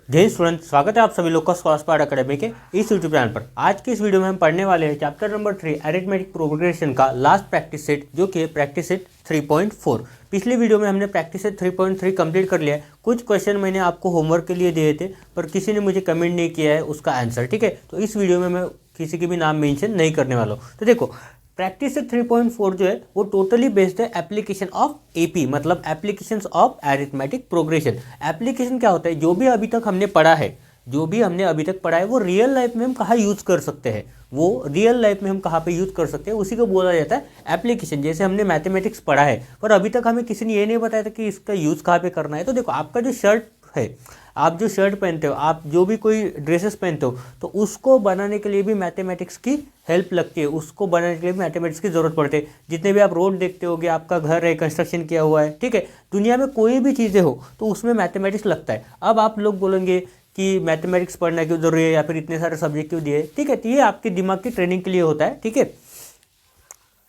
जय स्टूडेंट, स्वागत है आप सभी लोग का स्कॉलर अकेडमी के इस यूट्यूब चैनल पर। आज की इस वीडियो में हम पढ़ने वाले हैं चैप्टर नंबर 3 अरिथमेटिक प्रोग्रेशन का लास्ट प्रैक्टिस सेट, जो कि है प्रैक्टिस सेट 3.4। पिछली वीडियो में हमने प्रैक्टिस सेट 3.3 कंप्लीट कर लिया है। कुछ क्वेश्चन मैंने आपको होमवर्क के लिए दिए थे, पर किसी ने मुझे कमेंट नहीं किया है उसका आंसर, ठीक है। तो इस वीडियो में मैं किसी की भी नाम मेंशन नहीं करने वाला हूँ। तो देखो, प्रैक्टिस 3.4 जो है वो टोटली बेस्ड है एप्लीकेशन ऑफ एपी, मतलब applications of arithmetic progression. Application क्या होता है? जो भी अभी तक हमने पढ़ा है, जो भी हमने अभी तक पढ़ा है वो रियल लाइफ में हम कहाँ यूज़ कर सकते हैं, वो रियल लाइफ में हम कहाँ पे यूज़ कर सकते हैं, उसी को बोला जाता है एप्लीकेशन। जैसे हमने मैथमेटिक्स पढ़ा है, पर अभी तक हमें किसी ने ये नहीं बताया था कि इसका यूज़ कहाँ पे करना है। तो देखो, आपका जो शर्ट है, आप जो शर्ट पहनते हो, आप जो भी कोई ड्रेसेस पहनते हो, तो उसको बनाने के लिए भी मैथमेटिक्स की हेल्प लगती है, उसको बनाने के लिए भी मैथमेटिक्स की ज़रूरत पड़ती है। जितने भी आप रोड देखते होगे, आपका घर है, कंस्ट्रक्शन किया हुआ है, ठीक है, दुनिया में कोई भी चीज़ें हो तो उसमें मैथमेटिक्स लगता है। अब आप लोग बोलेंगे कि मैथमेटिक्स पढ़ना क्यों जरूरी है, या फिर इतने सारे सब्जेक्ट क्यों दिए, ठीक है। तो ये आपके दिमाग की ट्रेनिंग के लिए होता है, ठीक है।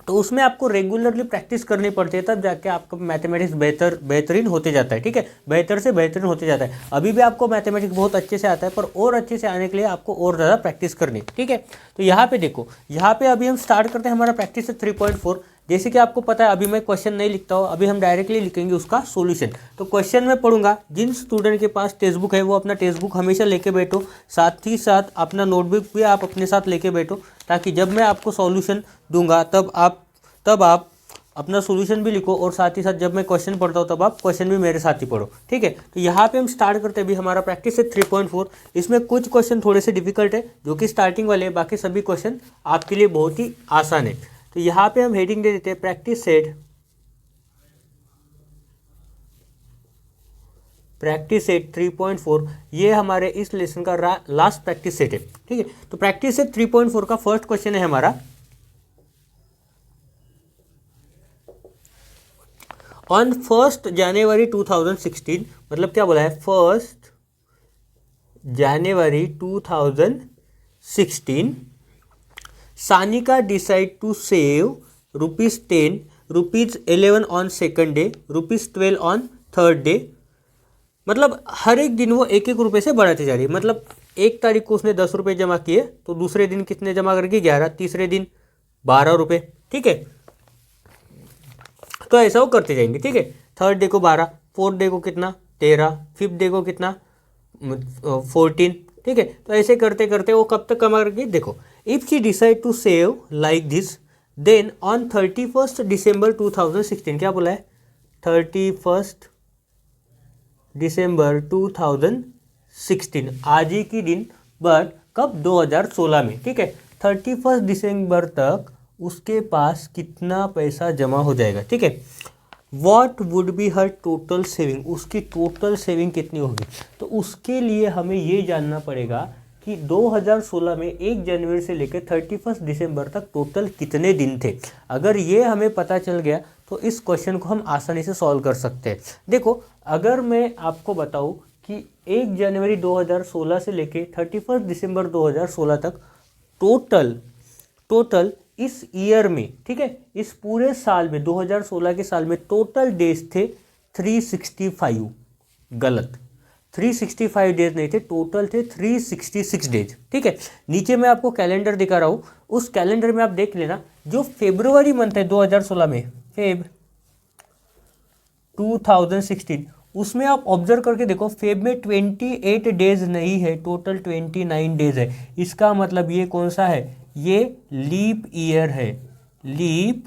तो उसमें आपको रेगुलरली प्रैक्टिस करनी पड़ती है, तब जाके आपका मैथमेटिक्स बेहतरीन होते जाता है, ठीक है, बेहतर से बेहतरीन होते जाता है। अभी भी आपको मैथमेटिक्स बहुत अच्छे से आता है, पर और अच्छे से आने के लिए आपको और ज़्यादा प्रैक्टिस करनी है, ठीक है। तो यहाँ पे देखो, यहाँ पे अभी हम स्टार्ट करते हैं हमारा प्रैक्टिस 3.4। जैसे कि आपको पता है, अभी मैं क्वेश्चन नहीं लिखता हूँ, अभी हम डायरेक्टली लिखेंगे उसका सॉल्यूशन। तो क्वेश्चन मैं पढ़ूंगा, जिन स्टूडेंट के पास टेक्स्ट बुक है वो अपना टेक्स्ट बुक हमेशा लेके बैठो, साथ ही साथ अपना नोटबुक भी आप अपने साथ लेके बैठो, ताकि जब मैं आपको सॉल्यूशन दूंगा तब आप अपना सॉल्यूशन भी लिखो, और साथ ही साथ जब मैं क्वेश्चन पढ़ता हूँ तब आप क्वेश्चन भी मेरे साथ ही पढ़ो, ठीक है। तो यहाँ पे हम स्टार्ट करते हैं अभी हमारा प्रैक्टिस है 3.4। इसमें कुछ क्वेश्चन थोड़े से डिफिकल्ट है, जो कि स्टार्टिंग वाले हैं, बाकी सभी क्वेश्चन आपके लिए बहुत ही आसान है। तो यहाँ पे हम हेडिंग दे देते हैं प्रैक्टिस सेट 3.4। ये हमारे इस लेसन का लास्ट प्रैक्टिस सेट है, ठीक है। तो प्रैक्टिस सेट 3.4 का फर्स्ट क्वेश्चन है हमारा, ऑन 1 जनवरी 2016, मतलब क्या बोला है, 1 January 2016 Sanika decide to save ₹10, ₹11 on second day, ₹12 on third day. मतलब हर एक दिन वो एक एक रुपये से बढ़ाती जा रही है। मतलब 1 तारीख को उसने 10 रुपये जमा किए, तो दूसरे दिन कितने जमा करके 11, तीसरे दिन 12 रुपये, ठीक है। तो ऐसा वो करते जाएंगे, ठीक है। थर्ड डे को 12, फोर्थ डे को कितना 13, फिफ्थ डे को कितना 14, ठीक है। तो ऐसे करते करते वो कब तक कमा करके, देखो, if she decide to save like this, then on 31 December 2016, क्या बोला है, 31 दिसंबर 2016, आज ही की दिन, बट कब, 2016 में, ठीक है। 31 दिसंबर तक उसके पास कितना पैसा जमा हो जाएगा, ठीक है। What would be her total saving, उसकी टोटल सेविंग कितनी होगी। तो उसके लिए हमें ये जानना पड़ेगा कि 2016 में 1 जनवरी से लेकर 31 दिसंबर तक टोटल कितने दिन थे। अगर ये हमें पता चल गया तो इस क्वेश्चन को हम आसानी से सॉल्व कर सकते हैं। देखो, अगर मैं आपको बताऊं कि 1 जनवरी 2016 से लेकर 31 दिसंबर 2016 तक टोटल इस ईयर में, ठीक है, इस पूरे साल में, 2016 के साल में टोटल डेज थे 365। गलत, 365 डेज नहीं थे, टोटल थे 366 डेज, ठीक है। नीचे मैं आपको कैलेंडर दिखा रहा हूँ, उस कैलेंडर में आप देख लेना, जो फेब्रुवरी मंथ है 2016 में, फेब 2016, उसमें आप ऑब्जर्व करके देखो, फेब में 28 डेज नहीं है, टोटल 29 डेज है। इसका मतलब ये कौन सा है, ये लीप ईयर है, लीप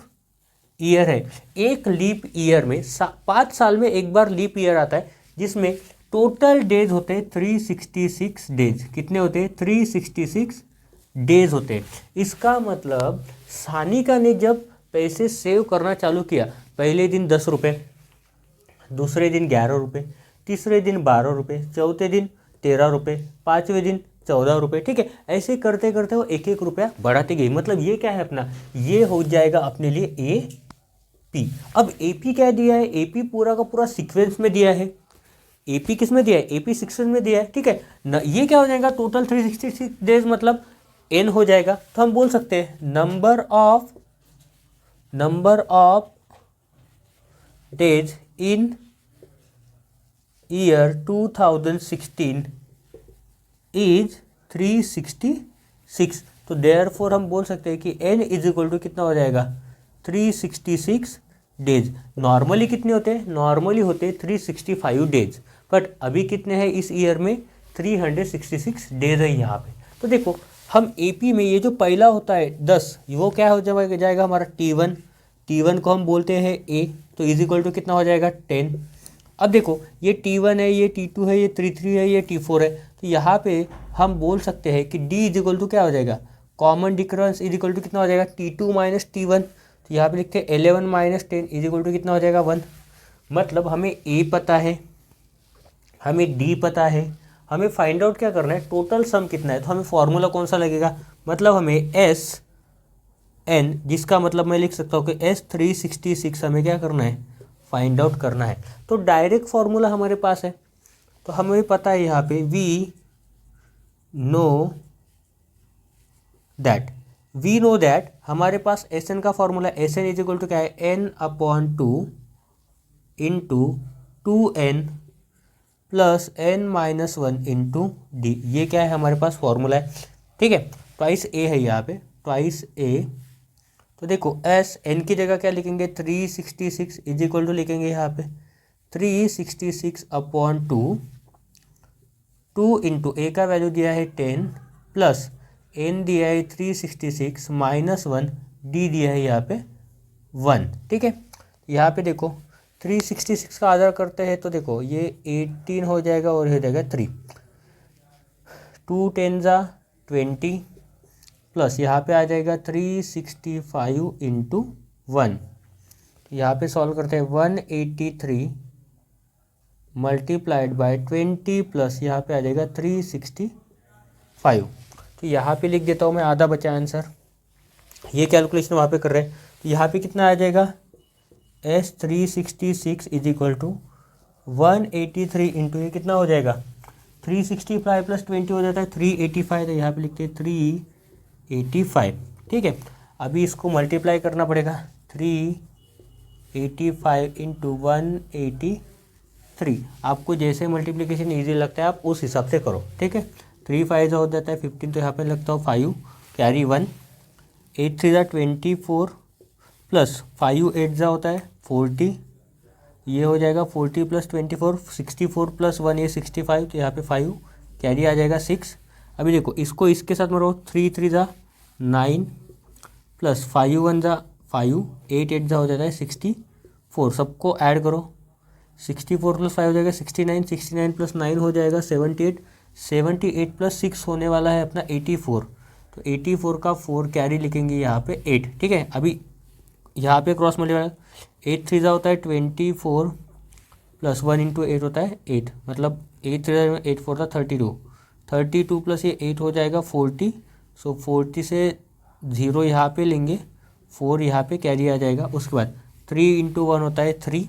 ईयर है। एक लीप ईयर में 5 साल में एक बार लीप ईयर आता है, जिसमें टोटल डेज होते हैं 366 डेज। कितने होते हैं, 366 डेज होते हैं। इसका मतलब सानिका ने जब पैसे सेव करना चालू किया, पहले दिन 10 रुपये, दूसरे दिन 11 रुपये, तीसरे दिन 12 रुपये, चौथे दिन 13 रुपये, पाँचवें दिन 14 रुपये, ठीक है। ऐसे करते करते वो एक एक रुपया बढ़ाती गई। मतलब ये क्या है अपना, ये हो जाएगा अपने लिए AP। अब AP क्या दिया है, AP पूरा का पूरा सीक्वेंस में दिया है। AP किस में दिया है, AP सीक्वेंस में दिया है, ठीक है न। ये क्या हो जाएगा, टोटल 366 डेज, मतलब N हो जाएगा। तो हम बोल सकते हैं number of days in year 2016 is 366। तो देयरफॉर हम बोल सकते हैं कि n इज इक्वल टू कितना हो जाएगा 366 डेज। नॉर्मली कितने होते हैं, नॉर्मली होते हैं 365 डेज, बट अभी कितने हैं इस ईयर में 366 डेज है यहाँ पे। तो देखो हम AP में ये जो पहला होता है 10, वो क्या हो जाएगा हमारा T1 को हम बोलते हैं A, तो इज इक्वल टू कितना हो जाएगा 10। अब देखो ये T1 है, ये T2 है, ये T3 है, ये T4 है, तो यहाँ पे हम बोल सकते हैं कि D इज इक्वल टू क्या हो जाएगा, common difference is equal to कितना हो जाएगा T2 माइनस T1। तो यहाँ पे लिखते हैं 11 माइनस 10 इज इक्वल टू कितना हो जाएगा 1। मतलब हमें A पता है, हमें D पता है, हमें फाइंड आउट क्या करना है, टोटल सम कितना है। तो हमें फॉर्मूला कौन सा लगेगा, मतलब हमें SN, जिसका मतलब मैं लिख सकता हूँ कि S366 हमें क्या करना है, फाइंड आउट करना है। तो डायरेक्ट फॉर्मूला हमारे पास है, तो हमें पता है यहाँ पे वी नो दैट हमारे पास SN का formula, SN is equal to क्या है, n/2 into 2n plus n-1 into D. ये क्या है हमारे पास फॉर्मूला है, ठीक है। ट्वाइस A है यहाँ पे, ट्वाइस A। तो देखो SN की जगह क्या लिखेंगे 366 इज इक्वल टू लिखेंगे यहाँ पे 366/2, 2 इंटू A का वैल्यू दिया है 10 प्लस n दिया है 366 माइनस 1, D दिया है यहाँ पे 1, ठीक है। यहाँ पे देखो 366 का आधा करते हैं तो देखो ये 18 हो जाएगा और हो जाएगा 3, 2 10 जा 20 प्लस यहाँ पे आ जाएगा 365 इंटू 1। यहाँ पे सॉल्व करते हैं 183 मल्टीप्लाइड बाय 20 प्लस यहाँ पे आ जाएगा 365। तो यहाँ पे लिख देता हूँ मैं, आधा बचा आंसर। ये कैलकुलेशन वहाँ पे कर रहे हैं, तो यहाँ पे कितना आ जाएगा S366 is equal to 183 into ये कितना हो जाएगा 365 प्लस 20 हो जाता है 385। तो यहाँ पे लिखते हैं 385, ठीक है। अभी इसको मल्टीप्लाई करना पड़ेगा 385 इंटू 183। आपको जैसे मल्टीप्लिकेशन ईजी लगता है आप उस हिसाब से करो, ठीक है। 3 5 हो जाता है 15, तो यहाँ पे लगता हो 5 कैरी 1, 8 3 24 प्लस 5 8 जा होता है 40, ये हो जाएगा 40 प्लस 24 64 प्लस 1 ये 65। तो यहाँ पे 5 कैरी आ जाएगा 6। अभी देखो इसको इसके साथ मरो, 3 3 जा 9 प्लस 5 1 जा 5, 8 8 जा हो जाता है 64। सबको ऐड करो, 64 प्लस 5 हो जाएगा 69, 69 प्लस 9 हो जाएगा 78, 78 प्लस 6 होने वाला है अपना 84। तो 84 का 4 कैरी लिखेंगे यहाँ पे 8, ठीक है। अभी यहाँ पे क्रॉस मल्टीप्लाई 8 3 होता है 24 प्लस 1 इंटू 8 होता है 8, मतलब 8 3 8 4 था 32, 32 प्लस ये 8 हो जाएगा 40। सो 40 से 0 यहाँ पे लेंगे, 4 यहाँ पे कैरी आ जाएगा। उसके बाद 3 इंटू 1 होता है 3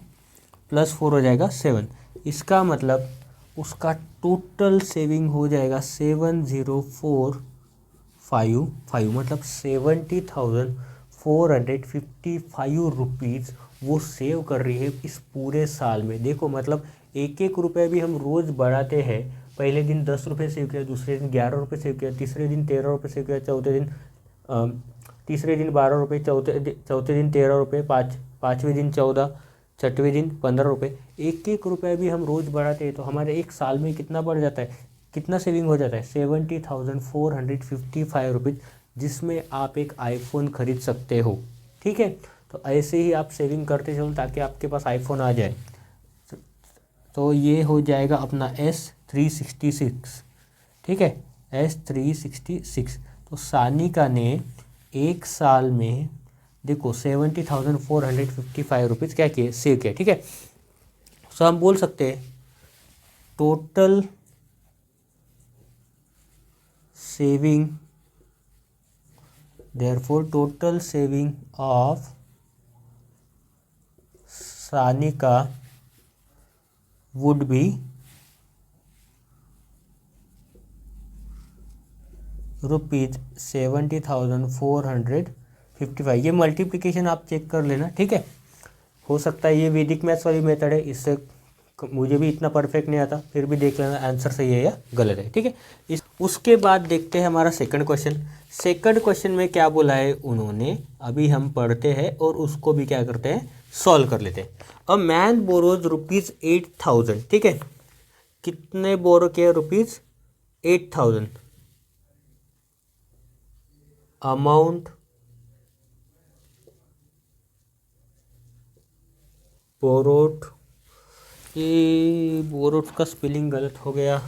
प्लस 4 हो जाएगा 7। इसका मतलब उसका टोटल सेविंग हो जाएगा 70,455, मतलब 70,455 रुपीज़ वो सेव कर रही है इस पूरे साल में। देखो मतलब एक एक रुपये भी हम रोज़ बढ़ाते हैं। पहले दिन 10 रुपये सेव किया, दूसरे दिन 11 रुपये सेव किया, तीसरे दिन 13 रुपये सेव किया, तीसरे दिन 12 रुपये, चौथे दिन 13 रुपये, पाँचवें दिन 14, छठवें दिन 15 रुपये। एक एक रुपये भी हम रोज़ बढ़ाते हैं तो हमारे एक साल में कितना बढ़ जाता है, कितना सेविंग हो जाता है 70,455 रुपीज़, जिसमें आप एक आईफोन खरीद सकते हो, ठीक है। तो ऐसे ही आप सेविंग करते चलो ताकि आपके पास आईफोन आ जाए। तो ये हो जाएगा अपना S366, ठीक है, S366। तो सानिका ने एक साल में देखो 70,455 रुपीज़ क्या किए, सेव किया, ठीक है। सो हम बोल सकते हैं total saving, therefore total saving of Sanika would be ₹70,455। ये मल्टीप्लिकेशन आप चेक कर लेना, ठीक है। हो सकता है ये वैदिक मैथ्स वाली मेथड है, इससे मुझे भी इतना परफेक्ट नहीं आता, फिर भी देख लेना आंसर सही है या गलत है, ठीक है। उसके बाद देखते हैं हमारा सेकंड क्वेश्चन। सेकंड क्वेश्चन में क्या बोला है उन्होंने, अभी हम पढ़ते हैं और उसको भी क्या करते हैं, सॉल्व कर लेते हैं। अ मैन बोरोज ₹8,000, ठीक है। कितने बोरो किया, ₹8,000। अमाउंट बोरोड, ये बोरोड का स्पेलिंग गलत हो गया।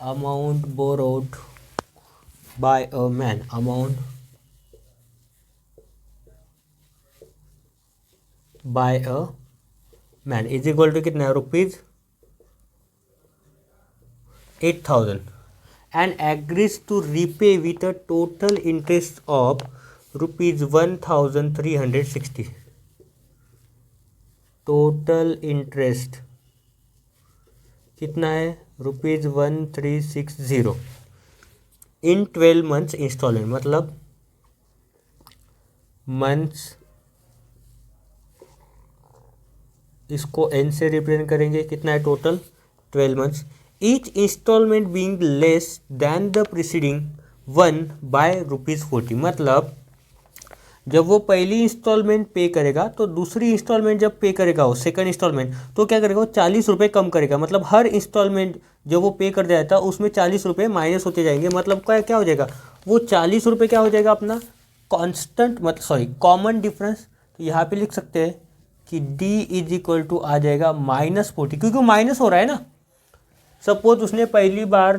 Amount borrowed by a man, amount by a man is equal to कितना, ₹8,000 and agrees to repay with a total interest of ₹1,360। Total interest कितना है, ₹1,360 इन 12 मंथ्स इंस्टॉलमेंट, मतलब मंथ्स, इसको एन से रिप्रेजेंट करेंगे, कितना है total 12 months. Each installment being less than the preceding one by ₹40, मतलब जब वो पहली इंस्टॉलमेंट पे करेगा तो दूसरी इंस्टॉलमेंट जब पे करेगा, वो सेकंड इंस्टॉलमेंट, तो क्या करेगा, वो 40 रुपये कम करेगा। मतलब हर इंस्टॉलमेंट जब वो पे कर जाता है उसमें 40 रुपये माइनस होते जाएंगे। मतलब क्या हो जाएगा, वो 40 रुपये क्या हो जाएगा अपना कांस्टेंट, मतलब सॉरी कॉमन डिफरेंस। तो यहाँ पे लिख सकते हैं कि D इज इक्वल टू आ जाएगा -40, क्योंकि माइनस हो रहा है ना। सपोज उसने पहली बार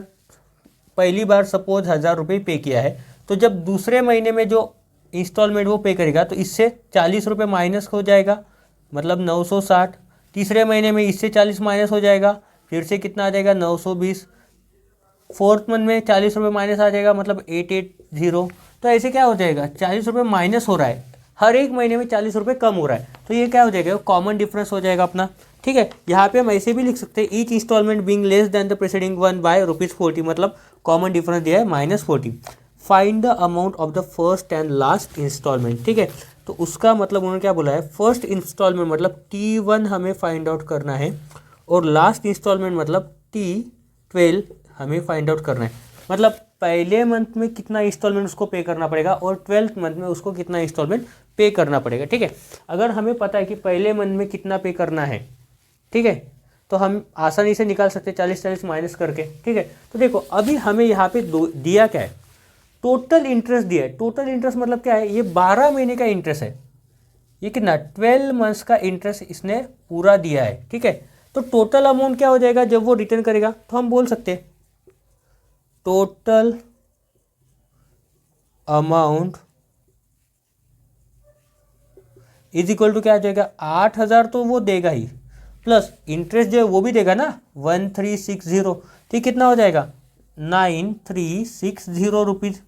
सपोज 1,000 रुपये पे किया है, तो जब दूसरे महीने में जो इंस्टॉलमेंट वो पे करेगा तो इससे 40 रुपये माइनस हो जाएगा, मतलब 960। तीसरे महीने में इससे 40 माइनस हो जाएगा, फिर से कितना आ जाएगा, 920। फोर्थ मंथ में 40 रुपये माइनस आ जाएगा, मतलब 880। तो ऐसे क्या हो जाएगा, 40 रुपये माइनस हो रहा है, हर एक महीने में 40 रुपये कम हो रहा है। तो ये क्या हो जाएगा, कॉमन डिफरेंस हो जाएगा अपना, ठीक है। यहाँ पे हम ऐसे भी लिख सकते हैं, each installment being less than the preceding one by ₹40, मतलब कॉमन डिफरेंस दिया है -40। Find the amount of the first and last installment, ठीक है। तो उसका मतलब उन्होंने क्या बोला है, फर्स्ट इंस्टॉलमेंट मतलब T1 हमें फाइंड आउट करना है, और लास्ट इंस्टॉलमेंट मतलब T12 हमें फाइंड आउट करना है। मतलब पहले मंथ में कितना इंस्टॉलमेंट उसको पे करना पड़ेगा और 12th मंथ में उसको कितना इंस्टॉलमेंट पे करना पड़ेगा, ठीक है। अगर हमें पता है कि पहले मंथ में कितना पे करना है, ठीक है, तो हम आसानी से निकाल सकते हैं 40 माइनस करके, ठीक है। तो देखो अभी हमें यहाँ पे दिया क्या है, टोटल इंटरेस्ट दिया है। टोटल इंटरेस्ट मतलब क्या है, ये 12 महीने का इंटरेस्ट है, ये कितना 12 मंथ्स का इंटरेस्ट इसने पूरा दिया है, ठीक है। तो टोटल अमाउंट क्या हो जाएगा जब वो रिटर्न करेगा, तो हम बोल सकते हैं total amount is equal to क्या आ जाएगा, 8,000 तो वो देगा ही, प्लस इंटरेस्ट जो है वो भी देगा ना 1360, तो कितना हो जाएगा 9360 रुपीज़।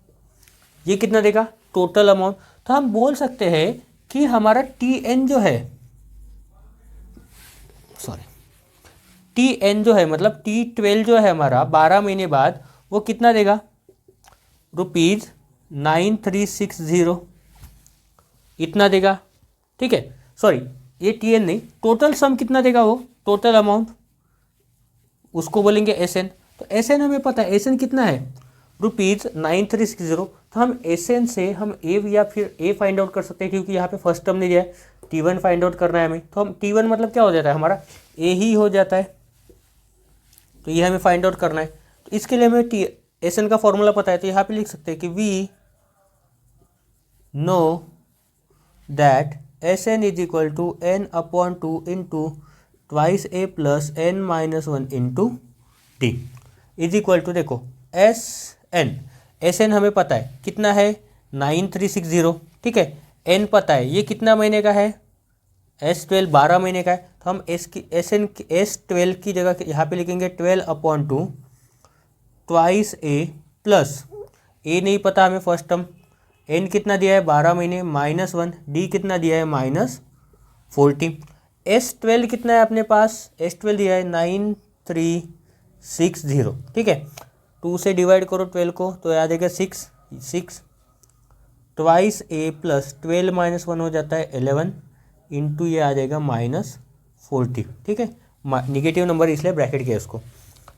ये कितना देगा टोटल अमाउंट। तो हम बोल सकते हैं कि हमारा TN जो है, TN जो है मतलब T12 जो है हमारा 12 महीने बाद, वो कितना देगा, ₹9360 इतना देगा, ठीक है। सॉरी ये TN नहीं, टोटल सम कितना देगा वो, टोटल अमाउंट, उसको बोलेंगे SN। तो SN हमें पता है, SN कितना है ₹9360। तो हम SN से हम A या फिर A फाइंड आउट कर सकते हैं, क्योंकि यहाँ पे फर्स्ट टर्म नहीं दिया है, T1 फाइंड आउट करना है हमें। तो हम T1 मतलब क्या हो जाता है हमारा A ही हो जाता है, तो ये हमें फाइंड आउट करना है। तो इसके लिए हमें SN का फॉर्मूला पता है, तो यहाँ पे लिख सकते हैं कि we know that SN is equal to n/2 into twice A plus n-1 into D is equal to, देखो SN हमें पता है कितना है 9360, ठीक है। N पता है ये कितना महीने का है, S12 12 महीने का है। तो हम S12 की जगह यहाँ पे लिखेंगे 12/2 ट्वाइस A प्लस A नहीं पता हमें फर्स्ट टर्म, N कितना दिया है 12 महीने -1, D कितना दिया है -40। S12 कितना है अपने पास, S12 दिया है 9360, ठीक है। 2 से डिवाइड करो 12 को तो आ जाएगा 6 ट्वाइस A प्लस 12 -1 हो जाता है 11 इंटू ये आ जाएगा -40, ठीक है। निगेटिव नंबर इसलिए ब्रैकेट किया इसको।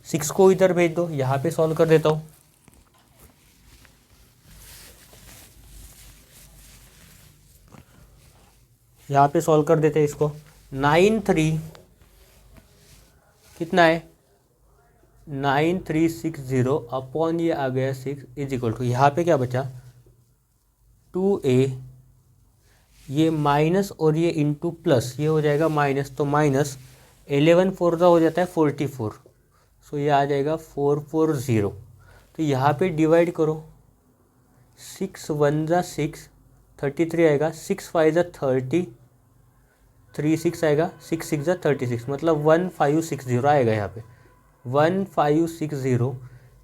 6 को इधर भेज दो, यहाँ पे सॉल्व कर देता हूँ। यहाँ पे सॉल्व कर देते हैं इसको। 93 कितना है 9360 अपॉन ये आ गया 6 इज इक्वल टू, यहाँ पे क्या बचा 2a, ये माइनस और ये इंटू प्लस, ये हो जाएगा माइनस, तो माइनस 11 4 का हो जाता है 44, सो ये आ जाएगा 440। तो यहाँ पे डिवाइड करो, 6 1 जा 6 33 आएगा, 6 5 जा 30 3 6 आएगा, 6 6 जा 36, मतलब 1560 आएगा यहाँ पे। 1560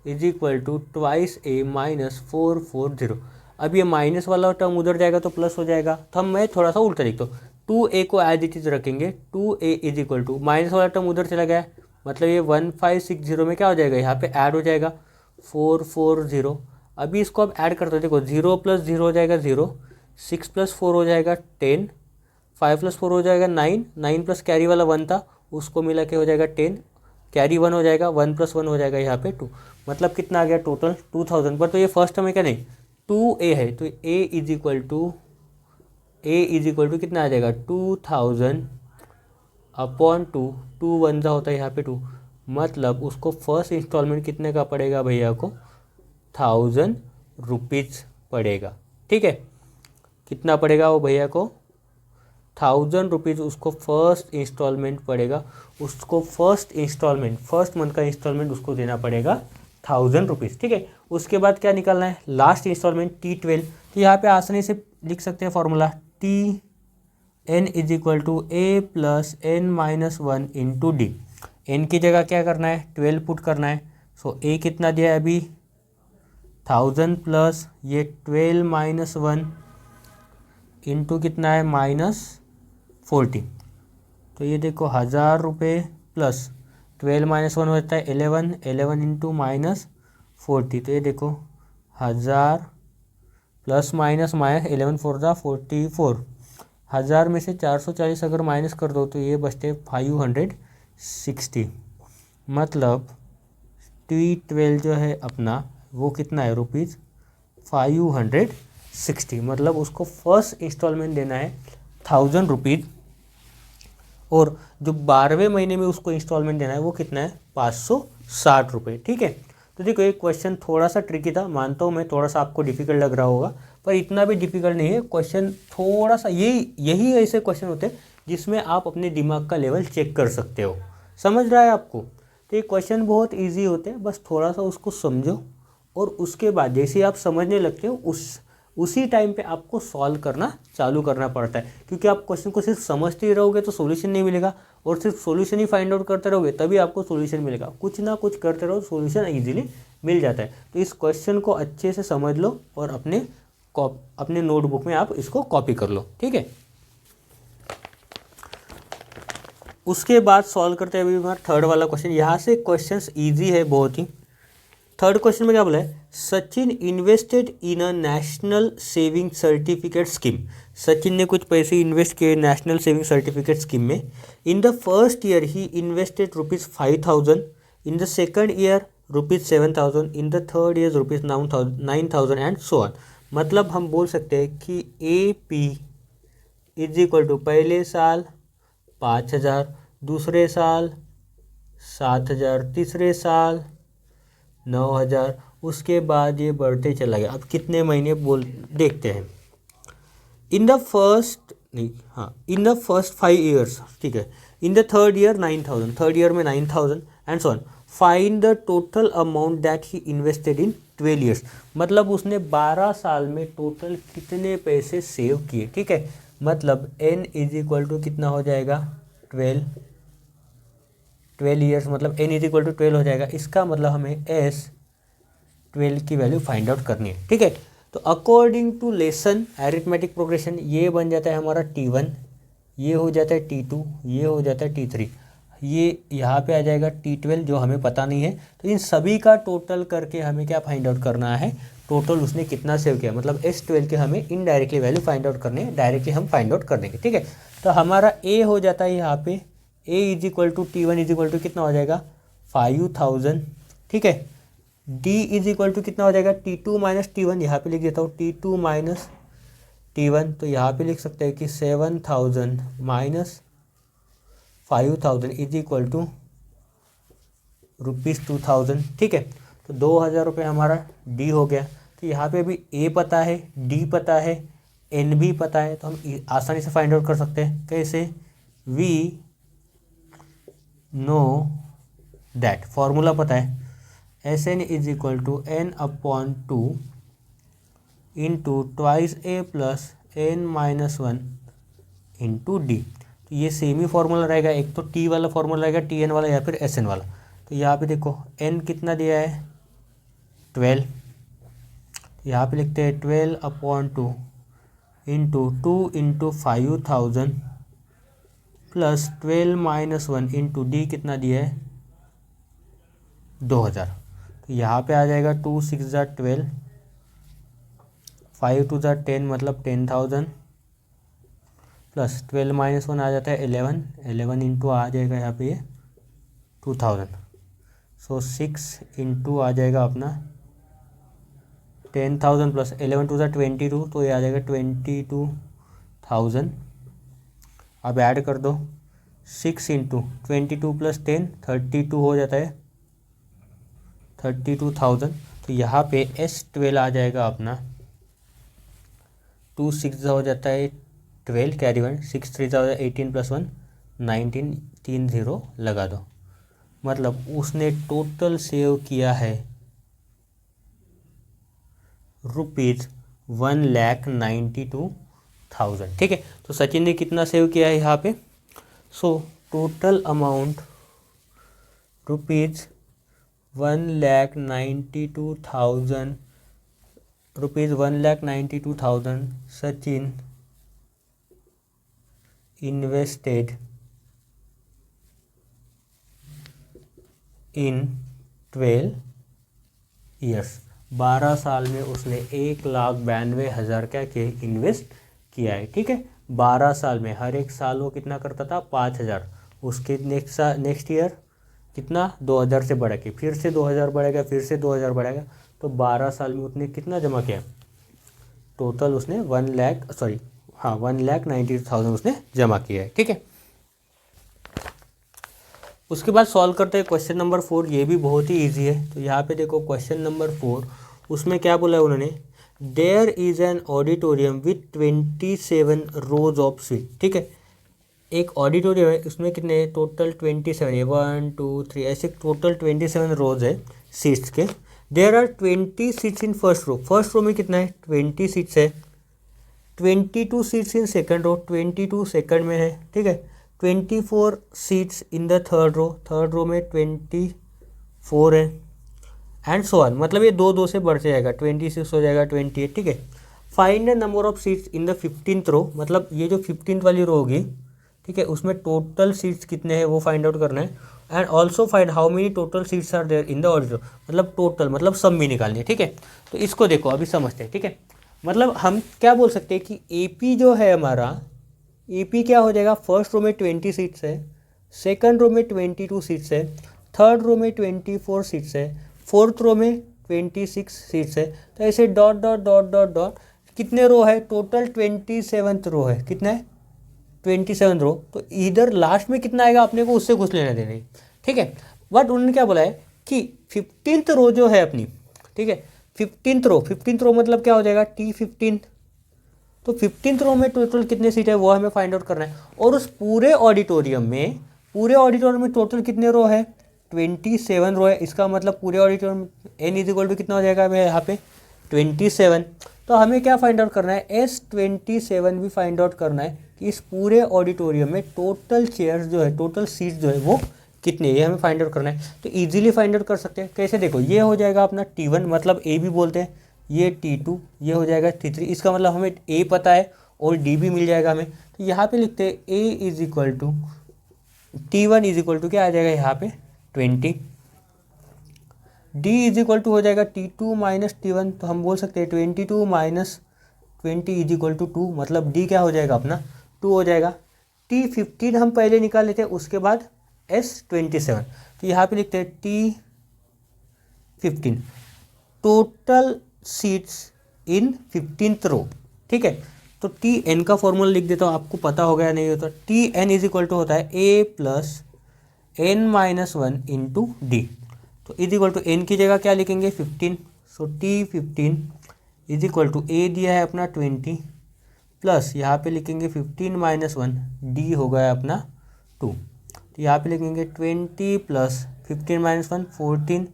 is equal to twice a minus 440। अब ये माइनस वाला टर्म उधर जाएगा तो प्लस हो जाएगा, तो हम मैं थोड़ा सा उल्टा लिखता हूँ। 2a को एज इट इज रखेंगे, 2a is equal to minus वाला टर्म उधर चला गया, मतलब ये 1560 में क्या हो जाएगा, यहाँ पे ऐड हो जाएगा 440। अभी इसको अब ऐड करते हो, देखो 0 प्लस 0 हो जाएगा 0, 6 प्लस 4 हो जाएगा 10, 5 प्लस 4 हो जाएगा 9, 9 प्लस कैरी वाला 1 था उसको मिला के हो जाएगा 10, कैरी 1 हो जाएगा, 1 प्लस 1 हो जाएगा यहाँ पे 2, मतलब कितना आ गया टोटल 2000 पर। तो ये फर्स्ट टर्म है क्या, नहीं 2a है, तो a इज इक्वल टू कितना आ जाएगा 2000 अपॉन 2, 2 1 जा होता है यहाँ पे 2, मतलब उसको फर्स्ट इंस्टॉलमेंट कितने का पड़ेगा भैया को 1000 रुपीज़ पड़ेगा। ठीक है, कितना पड़ेगा वो भैया को 1000 रुपीज़ उसको फर्स्ट इंस्टॉलमेंट पड़ेगा, उसको फर्स्ट मंथ का इंस्टॉलमेंट उसको देना पड़ेगा 1000 रुपीज़। ठीक है, उसके बाद क्या निकालना है, लास्ट इंस्टॉलमेंट T12। तो यहाँ पे आसानी से लिख सकते हैं formula, Tn is equal to a plus n minus 1 into D. N की जगह क्या करना है 12 पुट करना है, सो a कितना दिया है अभी 1000 प्लस ये 12 माइनस 1 इंटू कितना है माइनस 40, तो ये देखो 1000 रुपये प्लस 12 माइनस 1 होता है 11, 11 इंटू माइनस 40, तो ये देखो 1000 प्लस माइनस 11 4 जा 44, 1000 में से 440 अगर माइनस कर दो तो ये बचते 560, मतलब T12 जो है अपना वो कितना है रुपीज़ 560, मतलब उसको फर्स्ट इंस्टॉलमेंट देना है 1000 रुपीज़, और जो 12वें महीने में उसको इंस्टॉलमेंट देना है वो कितना है 560 रुपये। ठीक है, तो देखो ये क्वेश्चन थोड़ा सा ट्रिकी था, मानता हूँ मैं, थोड़ा सा आपको डिफिकल्ट लग रहा होगा, पर इतना भी डिफिकल्ट नहीं है क्वेश्चन, थोड़ा सा यही ऐसे क्वेश्चन होते हैं जिसमें आप अपने दिमाग का लेवल चेक कर सकते हो। समझ रहा है आपको, तो ये क्वेश्चन बहुत ईजी होते हैं, बस थोड़ा सा उसको समझो, और उसके बाद जैसे आप समझने लगते हो उसी टाइम पे आपको सॉल्व करना चालू करना पड़ता है, क्योंकि आप क्वेश्चन को सिर्फ समझते ही रहोगे तो सॉल्यूशन नहीं मिलेगा, और सिर्फ सॉल्यूशन ही फाइंड आउट करते रहोगे तभी आपको सॉल्यूशन मिलेगा। कुछ ना कुछ करते रहो, सॉल्यूशन इजीली मिल जाता है। तो इस क्वेश्चन को अच्छे से समझ लो और अपने नोटबुक में आप इसको कॉपी कर लो। ठीक है, उसके बाद सॉल्व करते हैं अभी हमारा थर्ड वाला क्वेश्चन। यहाँ से क्वेश्चंस इजी है बहुत ही। थर्ड क्वेश्चन में क्या बोला है, Sachin invested in a national saving certificate scheme. Sachin ने कुछ पैसे इन्वेस्ट किए नेशनल सेविंग सर्टिफिकेट स्कीम में। In the first year he invested ₹5000, in the second year ₹7000, in the third year ₹9000 and so on. मतलब हम बोल सकते हैं कि AP इज इक्वल टू पहले साल 5000, दूसरे साल 7000, तीसरे साल 9000, उसके बाद ये बढ़ते चला गया। अब कितने महीने देखते हैं। इन द फर्स्ट 5 ईयर्स, ठीक है, in the third year 9000, third year में 9000 and so on. Find the total amount that he invested in 12 years. मतलब उसने 12 साल में टोटल कितने पैसे सेव किए। ठीक है, मतलब n इज इक्वल टू कितना हो जाएगा 12 ईयर्स, मतलब n इज इक्वल टू 12 हो जाएगा। इसका मतलब हमें S12 की वैल्यू फाइंड आउट करनी है। ठीक है, तो according to lesson arithmetic progression ये बन जाता है हमारा T1, ये हो जाता है T2, ये हो जाता है T3, ये यहाँ पे आ जाएगा T12 जो हमें पता नहीं है। तो इन सभी का टोटल करके हमें क्या फाइंड आउट करना है, टोटल उसने कितना सेव किया। मतलब S12 के हमें इनडायरेक्टली वैल्यू फाइंड आउट करनी है, डायरेक्टली हम फाइंड आउट कर देंगे। ठीक है, तो हमारा A हो जाता है यहाँ पे A is equal to T1 is equal to कितना हो जाएगा 5000, ठीक है। D इज इक्वल टू कितना हो जाएगा T2 माइनस T1, यहाँ पे लिख देता हूँ T2 माइनस T1, तो यहाँ पे लिख सकते हैं कि 7000 माइनस 5000 इज इक्वल टू ₹2000, ठीक है। तो 2000 रुपये हमारा डी हो गया। तो यहाँ पे अभी ए पता है, डी पता है, एन भी पता है, तो हम आसानी से फाइंड आउट कर सकते हैं। कैसे? वी नो दैट, फॉर्मूला पता है, S N is equal to N upon 2 into twice A plus N minus 1 into D. तो ये सेम ही फॉर्मूला रहेगा, एक तो टी वाला फॉर्मूला रहेगा, टी एन वाला या फिर एस एन वाला। तो यहाँ पे देखो एन कितना दिया है 12, यहाँ पे लिखते हैं 12 upon 2 into 2 into 5000 plus 12 minus 1 into D कितना दिया है 2000। तो यहाँ पे आ जाएगा 2 6 ज़ा 12, 5 2 ज़ा 10 मतलब 10,000 प्लस 12 माइनस 1 आ जाता है 11 इंटू आ जाएगा यहाँ पे ये 2000। सो 6 इंटू आ जाएगा अपना 10,000 प्लस 11 टू ज़ा 22, तो ये आ जाएगा 22,000। अब ऐड कर दो 6 इंटू 22 प्लस 10 32 हो जाता है 32,000। तो यहाँ पे S12 आ जाएगा अपना 2 6 हो जाता है 12 कैरी 1, 6 3 हो जाता है 18 प्लस 1 19, 3 0 लगा दो। मतलब उसने टोटल सेव किया है ₹1,92,000, ठीक है। तो सचिन ने कितना सेव किया है यहाँ पे? So total amount ₹1,92,000 Sachin invested in 12 years. 12 साल में उसने 1,92,000 क्या किया इन्वेस्ट किया है, ठीक है। 12 साल में हर एक साल वो कितना करता था 5,000, उसके नेक्स्ट ईयर कितना 2,000 से बढ़ा के फिर से 2,000 बढ़ेगा, फिर से 2,000 बढ़ेगा। तो 12 साल में उसने कितना जमा किया टोटल? उसने 1,92,000 उसने जमा किया है, ठीक है। उसके बाद सॉल्व करते हैं क्वेश्चन नंबर 4, ये भी बहुत ही इजी है। तो यहाँ पे देखो क्वेश्चन नंबर 4, उसमें क्या बोला है उन्होंने? There is an auditorium with 27 rows of seat, ठीक है। एक ऑडिटोरियम है, उसमें कितने टोटल 27 है, 1 2 3 ऐसे टोटल 27 रोज है सीट्स के। There are 20 seats in first row, first row में कितना है 20 सीट्स है। 22 seats in second row, 22 second में है, ठीक है। 24 seats in the third row में 24 है, एंड सो ऑन। मतलब ये 2 2 से बढ़ते जाएगा, 26 हो जाएगा 28, ठीक है। Find the number of seats in the 15th रो, मतलब ये जो 15th वाली रो होगी, ठीक है, उसमें टोटल सीट्स कितने हैं वो फाइंड आउट करना है। And also find how many total seats are there in the auditorium, मतलब टोटल मतलब सम भी निकालनी है, ठीक है। तो इसको देखो अभी समझते हैं, ठीक है। मतलब हम क्या बोल सकते हैं कि AP जो है हमारा, AP क्या हो जाएगा, फर्स्ट रो में 20 सीट्स है, सेकंड रो में 22 सीट्स है, थर्ड रो में 24 सीट्स है, फोर्थ रो में 26 सीट्स है। तो ऐसे dot dot dot dot dot कितने रो है टोटल? 27th रो है, कितना है 27 रो। तो इधर लास्ट में कितना आएगा अपने को उससे कुछ लेना देना नहीं, ठीक है। बट उन्होंने क्या बोला है कि 15th रो जो है अपनी, ठीक है, 15th रो मतलब क्या हो जाएगा T15। तो 15th रो में टोटल कितने सीट है वो हमें फाइंड आउट करना है। और उस पूरे ऑडिटोरियम में टोटल कितने रो है 27 रो है। इसका मतलब पूरे auditorium N is equal to कितना हो जाएगा हमें यहाँ पे 27। तो हमें क्या फाइंड आउट करना है, S27 भी फाइंड आउट करना है कि इस पूरे ऑडिटोरियम में टोटल चेयर्स जो है, टोटल सीट जो है वो कितने, ये हमें फाइंड आउट करना है। तो इजीली फाइंड आउट कर सकते हैं। कैसे? देखो ये हो जाएगा अपना T1 मतलब A भी बोलते हैं, ये T2, ये हो जाएगा T3। इसका मतलब हमें A पता है और D भी मिल जाएगा हमें। तो यहाँ पे लिखते हैं A is equal to T1 is equal to क्या आ जाएगा यहाँ पे 20, D इज इक्वल टू हो जाएगा T2 माइनस T1। तो हम बोल सकते हैं 22 माइनस 20 इज इक्वल टू 2, मतलब D क्या हो जाएगा अपना 2 हो जाएगा। T15 हम पहले निकाल लेते हैं, उसके बाद S27। तो यहाँ पे लिखते हैं T15 total seats in 15th रो। ठीक है, तो Tn का फॉर्मूला लिख देता हूँ, आपको पता होगा या नहीं होता। Tn इज इक्वल टू होता है A plus n-1 into D. तो इज इक्वल टू n की जगह क्या लिखेंगे 15। So T15 is equal to A दिया है अपना 20 प्लस यहाँ पे लिखेंगे 15-1 डी हो गया अपना 2। तो यहाँ पे लिखेंगे 20 plus 15-1 14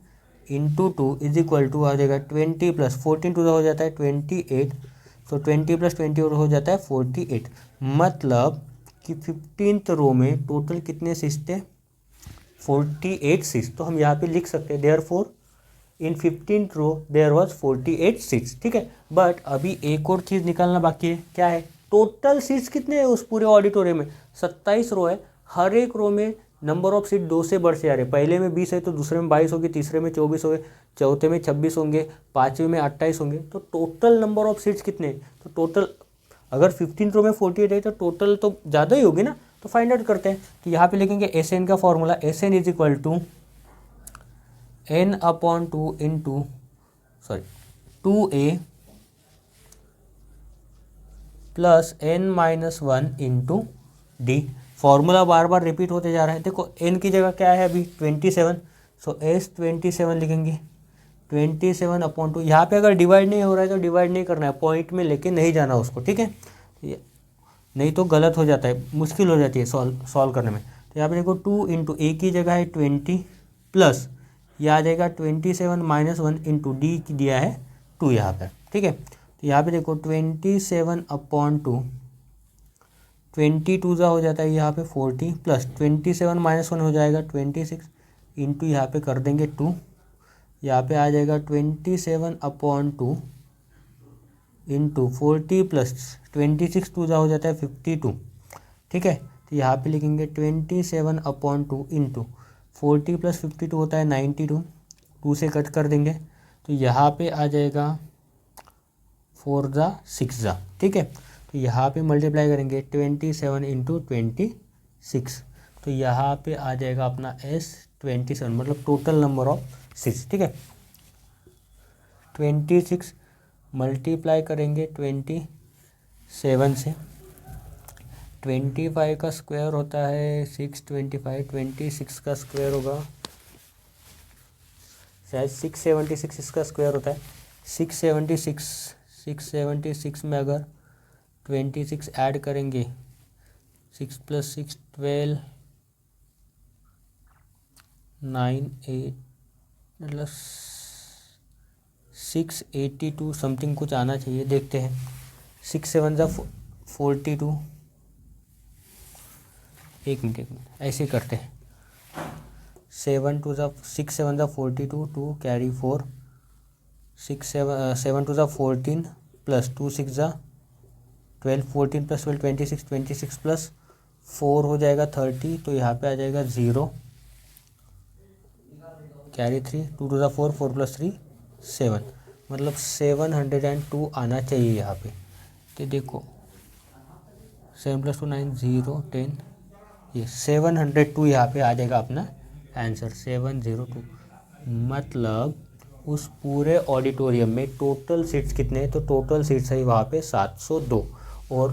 into 2 is equal to आ जाएगा 20 प्लस 14 टू हो जाता है 28। तो 20 प्लस 20 और हो जाता है 48। मतलब कि 15th रो में टोटल कितने सीट्स थे 48 सीट्स। तो हम यहाँ पे लिख सकते हैं therefore in 15th row there was 48 seats. ठीक है, बट अभी एक और चीज़ निकालना बाकी है। क्या है, टोटल सीट्स कितने हैं उस पूरे ऑडिटोरियम में 27 रो है। हर एक रो में नंबर ऑफ सीट 2 से बढ़ से आ रहे। पहले में 20 है तो दूसरे में 22 होंगे, तीसरे में 24 होंगे, चौथे में 26 होंगे, पाँचवें में 28 होंगे। तो टोटल नंबर ऑफ सीट्स कितने हैं, तो टोटल अगर 15th रो में 48 है तो टोटल तो ज़्यादा ही होगी ना। तो फाइंड आउट करते हैं। तो यहाँ पे लिखेंगे SN का formula, SN is equal to n/2 into 2a plus n-1 into D. Formula बार बार रिपीट होते जा रहा है। देखो n की जगह क्या है अभी 27। सो S27 लिखेंगे 27/2। यहाँ पे अगर डिवाइड नहीं हो रहा है तो डिवाइड नहीं करना है, पॉइंट में लेके नहीं जाना उसको। ठीक है, नहीं तो गलत हो जाता है, मुश्किल हो जाती है सॉल्व करने में। तो यहाँ पे देखो 2 इंटू ए की जगह है 20 प्लस ये आ जाएगा 27-1 इंटू डी की दिया है 2 यहाँ पर। ठीक है, तो यहाँ पे देखो 27/2 22 हो जाता है यहाँ पे 40 प्लस 27-1 हो जाएगा 26 इंटू यहाँ पे कर देंगे 2। यहाँ पे आ जाएगा 27/2 इंटू 40 प्लस 26 2 हो जाता है 52। ठीक है, तो यहाँ पे लिखेंगे 27/2 इंटू 40 प्लस 52 होता है 92। 2 से कट कर देंगे तो यहाँ पे आ जाएगा 4 जा 6 जा। ठीक है, तो यहाँ पे मल्टीप्लाई करेंगे 27 इंटू 26। तो यहाँ पे आ जाएगा अपना S27 मतलब टोटल नंबर ऑफ सीट्स। ठीक है, 26 मल्टीप्लाई करेंगे 27 से। 25 का स्क्वायर होता है 625, 26 का स्क्वायर होगा शायद 676 इसका स्क्वायर होता है 676 में अगर 26 ऐड करेंगे 6 + 6 12 9 8 मतलब 682 समथिंग कुछ आना चाहिए, देखते हैं। 6 7 जा 42। एक मिनट ऐसे करते हैं। 7 2 जा 6 7 जा 42 2 कैरी 4 7 2 जा 14 प्लस 2 6 जा 12 14 प्लस 12 26 प्लस 4 हो जाएगा 30। तो यहाँ पे आ जाएगा 0 कैरी 3 2 2 जा 4 4 प्लस 3 7 मतलब 702 आना चाहिए यहाँ पे। तो देखो 7 + 2 9 0 10 ये 702 यहाँ पे आ जाएगा अपना आंसर 702। मतलब उस पूरे ऑडिटोरियम में टोटल सीट्स कितने हैं, तो टोटल सीट्स है वहाँ पे 702 और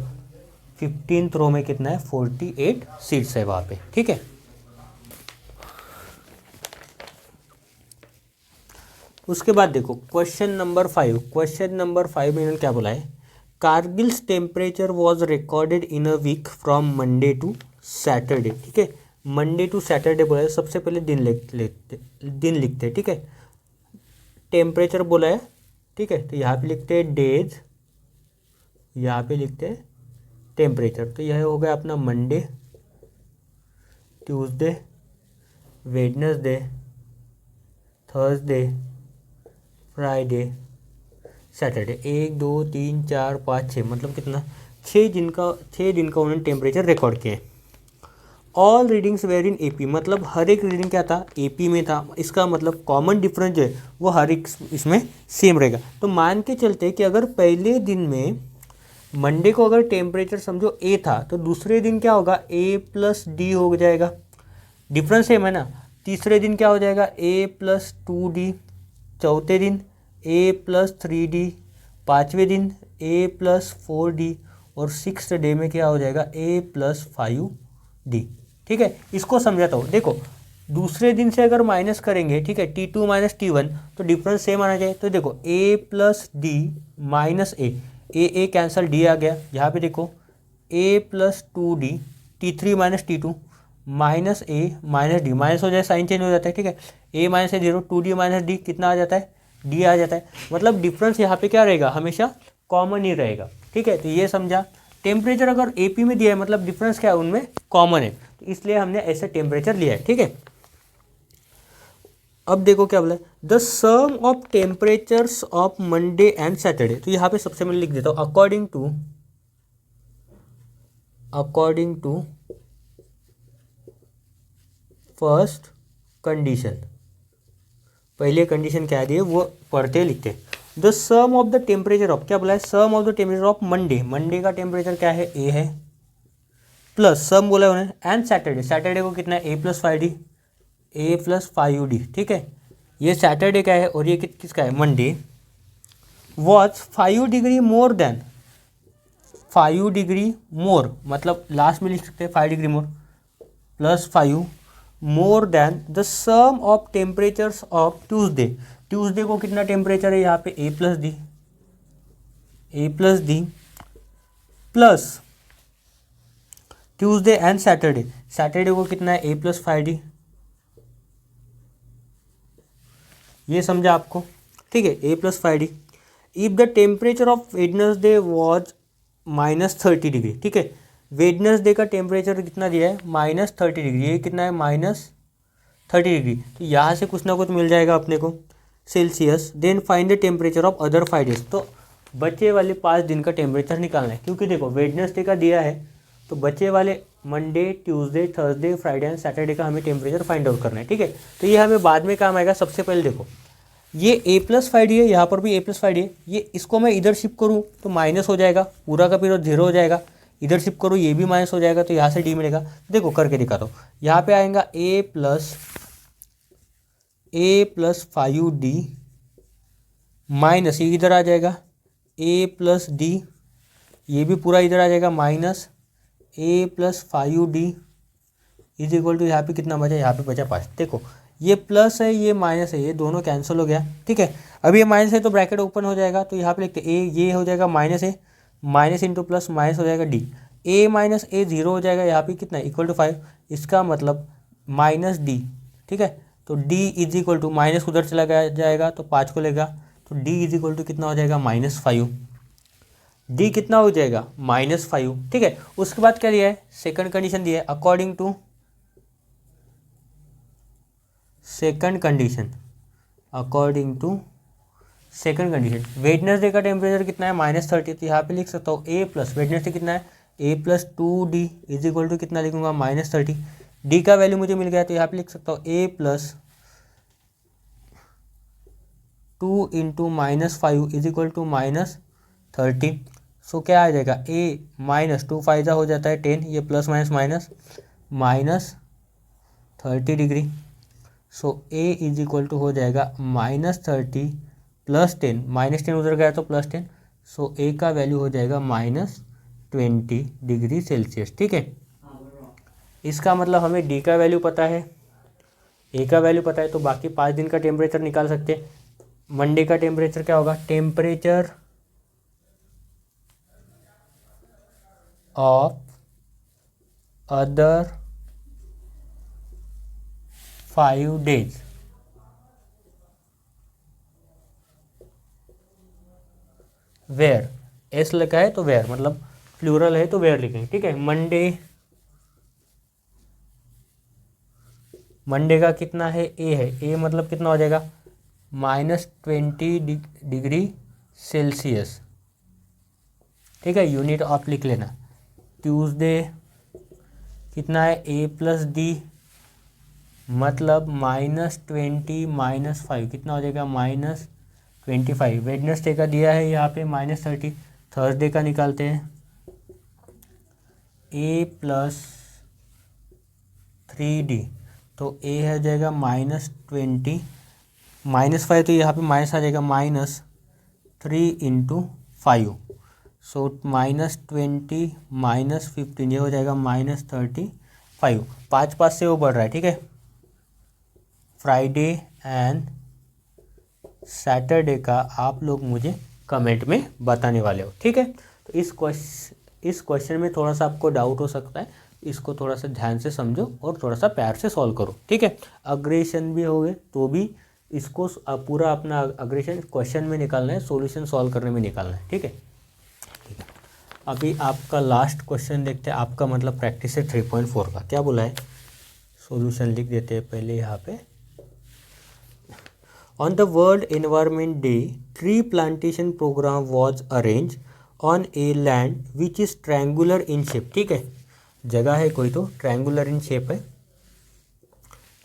15th रो में कितना है 48 सीट्स है वहाँ पे। ठीक है, उसके बाद देखो क्वेश्चन नंबर 5। क्वेश्चन नंबर 5 में इन्होंने क्या बोला है, Kargil's temperature was recorded in a week from Monday to Saturday. ठीक है, मंडे टू सैटरडे बोला है, सबसे पहले दिन लिखते हैं। ठीक है, टेम्परेचर बोला है। ठीक है, तो यहाँ पे लिखते हैं डेज, यहाँ पे लिखते हैं टेम्परेचर। तो यह हो गया अपना Monday, Tuesday, Wednesday, Thursday, Friday, Saturday. 1 2 3 4 5 6 मतलब कितना 6 दिन का उन्होंने टेम्परेचर रिकॉर्ड किया है। All readings were in AP मतलब हर एक रीडिंग क्या था AP में था। इसका मतलब कॉमन डिफरेंस जो है वो हर एक इसमें सेम रहेगा। तो मान के चलते हैं कि अगर पहले दिन में मंडे को अगर टेम्परेचर समझो ए था तो दूसरे दिन क्या होगा, ए प्लस डी हो जाएगा, डिफरेंस सेम है ना। तीसरे दिन क्या हो जाएगा, ए प्लस 2D, चौथे दिन ए प्लस 3D, पाँचवें दिन ए प्लस 4D, और सिक्स्थ डे में क्या हो जाएगा, ए प्लस 5D। ठीक है, इसको समझाता हूँ। देखो दूसरे दिन से अगर माइनस करेंगे, ठीक है, T2 माइनस T1, तो डिफरेंस सेम आना चाहिए। तो देखो A plus D minus A cancel, D आ गया। यहाँ पे देखो A plus 2D, T3 minus T2 minus A minus D, minus हो जाए साइन चेंज हो जाता है। ठीक है, A minus A 0, 2D minus D कितना आ जाता है, डी आ जाता है। मतलब डिफरेंस यहाँ पे क्या रहेगा, हमेशा कॉमन ही रहेगा। ठीक है, तो ये समझा। टेम्परेचर अगर एपी में दिया है मतलब डिफरेंस क्या है, उनमें कॉमन है, तो इसलिए हमने ऐसे टेम्परेचर लिया है। ठीक है, अब देखो क्या बोला है, the sum of temperatures of Monday and Saturday. तो यहाँ पे सबसे मैं लिख देता हूँ, अकॉर्डिंग टू फर्स्ट कंडीशन। पहले कंडीशन क्या दी है वो पढ़ते लिखते। The sum of the temperature of, क्या बोला है, sum of the temperature of Monday, Monday का टेम्परेचर क्या है, ए है, प्लस सम बोला है उन्हें, एंड सैटरडे, सैटरडे को कितना है, A plus 5D, A plus 5D। ठीक है, ये सैटरडे का है और ये किसका है, Monday. Was 5 degree more than, 5 degree more मतलब लास्ट में लिख सकते हैं 5 degree more, plus 5 more than the sum of temperatures of Tuesday. Tuesday को कितना टेम्परेचर है यहाँ पे, A plus D plus Tuesday and Saturday, Saturday को कितना है, ए प्लस 5D। ये समझा आपको। ठीक है, A plus 5D। If the temperature of Wednesday was -30 degree. ठीक है, वेडनेसडे का टेम्परेचर कितना दिया है, -30 डिग्री, ये कितना है, -30 डिग्री। तो यहाँ से कुछ ना कुछ मिल जाएगा अपने को Celsius. Then find the temperature of other 5 days. तो बचे वाले 5 दिन का टेम्परेचर निकालना है, क्योंकि देखो वेडनेसडे का दिया है तो बचे वाले Monday, Tuesday, Thursday, Friday and Saturday का हमें टेम्परेचर फाइंड आउट करना है। ठीक है, तो ये हमें बाद में काम आएगा। सबसे पहले देखो ये ए प्लस 5D है, यहाँ पर भी ए प्लस 5D है, ये इसको मैं इधर शिफ्ट करूँ तो माइनस हो जाएगा, पूरा का पूरा 0 हो जाएगा। इधर शिफ्ट करूँ ये भी माइनस हो जाएगा, तो यहाँ से डी मिलेगा। देखो करके दिखाता हूँ, यहाँ पे आएगा ए प्लस 5D माइनस, ये इधर आ जाएगा ए प्लस डी, ये भी पूरा इधर आ जाएगा minus A plus 5D is equal to, यहाँ पे कितना बचा, यहाँ पे बचा 5। देखो ये प्लस है ये माइनस है, ये दोनों कैंसिल हो गया। ठीक है, अब ये माइनस है तो ब्रैकेट ओपन हो जाएगा, तो यहाँ पे लिखते ए, ये हो जाएगा minus A, minus into plus minus हो जाएगा डी, ए माइनस ए 0 हो जाएगा, यहाँ पे कितना इक्वल टू 5, इसका मतलब माइनस डी। ठीक है, तो D is equal to, minus उधर चला जाएगा तो 5 को लेगा, तो डी इज इक्वल टू कितना हो जाएगा, -5। डी कितना हो जाएगा, -5। ठीक है, उसके बाद क्या दिया है, सेकंड कंडीशन दिया है, according to second condition, Wednesday का टेम्परेचर कितना है, -30। तो यहाँ पे लिख सकता हूँ ए प्लस, वेडनेसडे कितना है, A plus 2D is equal to कितना लिखूंगा, -30। डी का वैल्यू मुझे मिल गया, तो यहाँ पे लिख सकता हूँ A plus 2 into -5 is equal to -30। So क्या आ जाएगा, ए माइनस 2 फाइजा हो जाता है 10, ये plus minus -30 degree. So A is equal to हो जाएगा -30 प्लस 10, -10 उधर गया तो +10, सो ए का वैल्यू हो जाएगा -20 डिग्री सेल्सियस। ठीक है, इसका मतलब हमें डी का वैल्यू पता है, ए का वैल्यू पता है, तो बाकी 5 दिन का टेम्परेचर निकाल सकते हैं। मंडे का टेम्परेचर क्या होगा, temperature of other 5 days, where, S लिखा है तो वेयर, मतलब प्लूरल है तो वेयर लिखेंगे। ठीक है, मंडे का कितना है, ए है, ए मतलब कितना हो जाएगा, -20 डिग्री सेल्सियस। ठीक है, यूनिट ऑफ लिख लेना। ट्यूसडे कितना है, ए प्लस डी मतलब -20 -5 कितना हो जाएगा, -25। वेडनेसडे का दिया है यहाँ पे -30, थर्सडे का निकालते हैं, a प्लस 3d, तो a हो जाएगा -20, -5, तो यहाँ पे माइनस आ जाएगा, -3 × 5, सो -20 -15, ये हो जाएगा -35। 5 से वो बढ़ रहा है, ठीक है। फ्राइडे एंड सैटरडे का आप लोग मुझे कमेंट में बताने वाले हो, ठीक है। तो इस क्वेश्चन में थोड़ा सा आपको डाउट हो सकता है, इसको थोड़ा सा ध्यान से समझो और थोड़ा सा प्यार से सॉल्व करो, ठीक है। अग्रेशन भी हो गए तो भी इसको पूरा अपना अग्रेशन क्वेश्चन में निकालना है, सॉल्यूशन सॉल्व करने में निकालना है, ठीक है। अभी आपका लास्ट क्वेश्चन देखते हैं, आपका मतलब प्रैक्टिस है 3.4 का। क्या बोला है, सॉल्यूशन लिख देते हैं पहले यहाँ पे। On the World Environment Day, tree plantation program was arranged on a land which is triangular in shape, ठीक है। जगह है कोई तो triangular in shape है।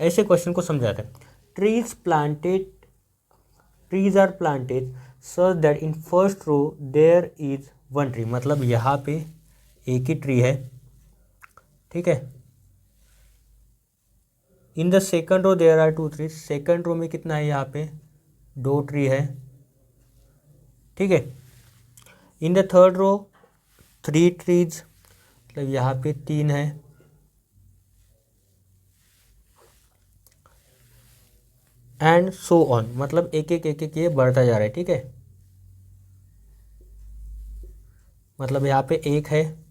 ऐसे क्वेश्चन को समझाते हैं। Trees are planted such that in first row there is one tree, मतलब यहाँ पे एक ही ट्री है, ठीक है। In the second row there are 2 trees, second row में कितना है, यहाँ पे 2 ट्री है, ठीक है। In the third row 3 trees, मतलब यहाँ पे 3 है। एंड सो ऑन, मतलब एक एक ये बढ़ता जा रहा है, ठीक है। मतलब यहाँ पे 1 है,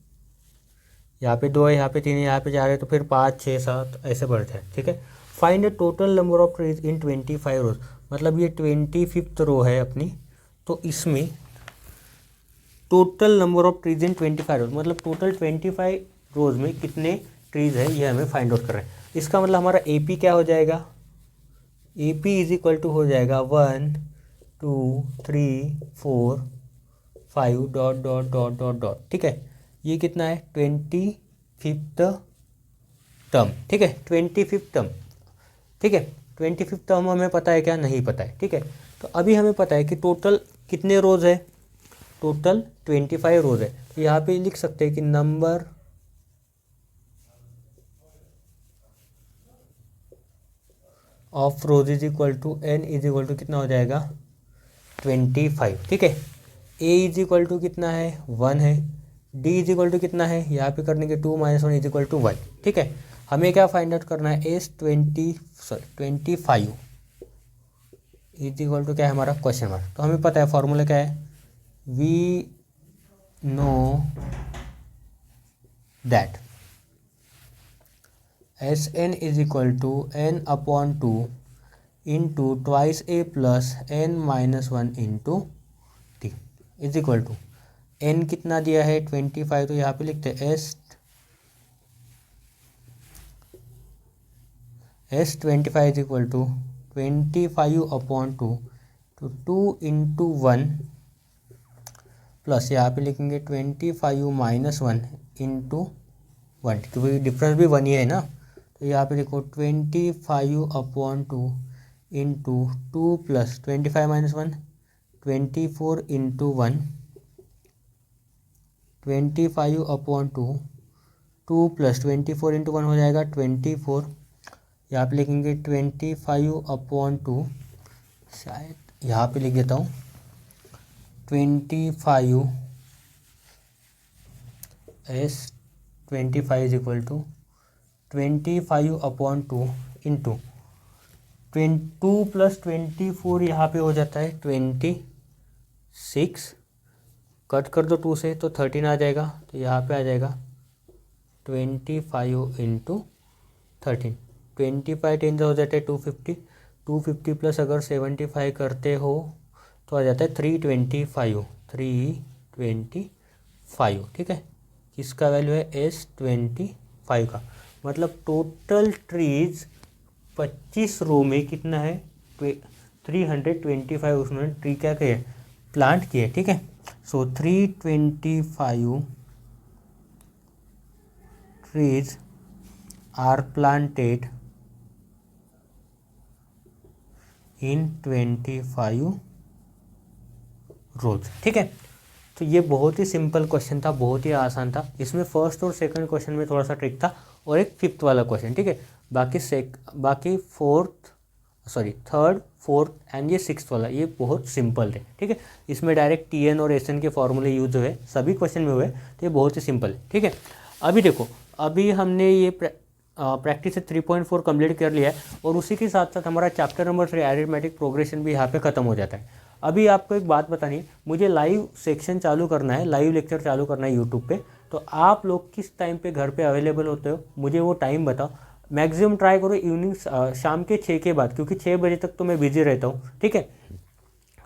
यहाँ पे 2 है, यहाँ पे 3 है, यहाँ पे 4 है, तो फिर 5 6 7 ऐसे बढ़ते हैं, ठीक है। Find the total number of trees in 25 रोज, मतलब ये 25th रो है अपनी, तो इसमें total number of trees in 25 रोज, मतलब टोटल 25 रोज में कितने ट्रीज है ये हमें फाइंड आउट कर रहे हैं। इसका मतलब हमारा AP क्या हो जाएगा, AP इज इक्वल टू हो जाएगा 1 2 3 4 5 dot dot dot dot dot, ठीक है। ये कितना है, 25th टर्म, ठीक है, 25th टर्म, ठीक है। 25th टर्म हमें पता है क्या, नहीं पता है, ठीक है। तो अभी हमें पता है कि टोटल कितने रोज है, टोटल 25 रोज है। तो यहाँ पे लिख सकते हैं कि number of rows is equal to n is equal to कितना हो जाएगा, 25, ठीक है। a इज इक्वल टू कितना है, 1 है। d इज इक्वल टू कितना है, यहाँ पे करने के 2 - 1 इज इक्वल टू 1, ठीक है। हमें क्या फाइंड आउट करना है, 25 इज इक्वल टू क्या है हमारा, क्वेश्चन मार्क। तो हमें पता है फॉर्मूला क्या है, we know that Sn is equal to n/2 into twice a plus n-1 into t is equal to n कितना दिया है 25, तो यहाँ पे लिखते हैं S25 इज इक्वल टू 25/2, तो 2 इंटू 1 प्लस यहाँ पे लिखेंगे 25 - 1 इंटू 1, क्योंकि डिफरेंस भी 1 ही है ना। तो यहाँ पे देखो 25/2 into 2 plus 25 - 1 24 into 1, 25/2 2 plus 24 into 1 हो जाएगा 24। यहाँ पे लिखेंगे 25/2, शायद यहाँ पे लिख देता हूँ 25 S25 is equal to 25/2 into 2 plus 24, यहाँ पे हो जाता है 26, कट कर दो 2 से तो 13 आ जाएगा, तो यहाँ पे आ जाएगा 25 इंटू 13, 25 10 हो जाता है 250, 250 प्लस अगर 75 करते हो तो आ जाता है 325, ठीक है। किसका वैल्यू है, S25 का। मतलब टोटल ट्रीज 25 रो में कितना है, 325 उसने ट्री क्या किए, प्लांट किए, ठीक है। सो 325 ट्रीज आर प्लांटेड इन 25 रोज, ठीक है। तो ये बहुत ही सिंपल क्वेश्चन था, बहुत ही आसान था। इसमें फर्स्ट और सेकंड क्वेश्चन में थोड़ा सा ट्रिक था और एक फिफ्थ वाला क्वेश्चन, ठीक है। बाकी थर्ड फोर्थ एंड ये सिक्स्थ वाला ये बहुत सिंपल थे, ठीक है। इसमें डायरेक्ट TN और SN के फॉर्मूले यूज हुए, सभी क्वेश्चन में हुए, तो ये बहुत ही सिंपल है, ठीक है। अभी देखो, अभी हमने ये प्रैक्टिस 3.4 कंप्लीट कर लिया है और उसी के साथ साथ हमारा चैप्टर नंबर 3 अरिथमेटिक प्रोग्रेशन भी यहाँ पे ख़त्म हो जाता है। अभी आपको एक बात बतानी है, मुझे लाइव सेक्शन चालू करना है, लाइव लेक्चर चालू करना है यूट्यूब पे। तो आप लोग किस टाइम पे घर पे अवेलेबल होते हो, मुझे वो टाइम बताओ। मैक्सिमम ट्राई करो इवनिंग शाम के 6 के बाद, क्योंकि 6 बजे तक तो मैं बिजी रहता हूँ, ठीक है।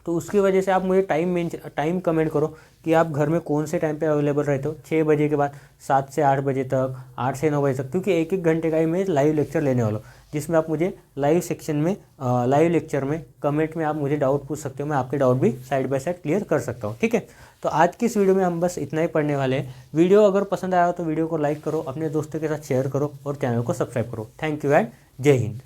तो उसकी वजह से आप मुझे टाइम कमेंट करो कि आप घर में कौन से टाइम पे अवेलेबल रहते हो। 6 बजे के बाद 7 से 8 बजे तक, 8 से 9 बजे तक, क्योंकि एक घंटे का ही मैं लाइव लेक्चर लेने वाला हूँ, जिसमें आप मुझे लाइव लेक्चर में कमेंट में आप मुझे डाउट पूछ सकते हो। मैं आपके डाउट भी साइड बाय साइड क्लियर कर सकता हूँ, ठीक है। तो आज की इस वीडियो में हम बस इतना ही पढ़ने वाले हैं। वीडियो अगर पसंद आया हो तो वीडियो को लाइक करो, अपने दोस्तों के साथ शेयर करो और चैनल को सब्सक्राइब करो। थैंक यू एंड जय हिंद।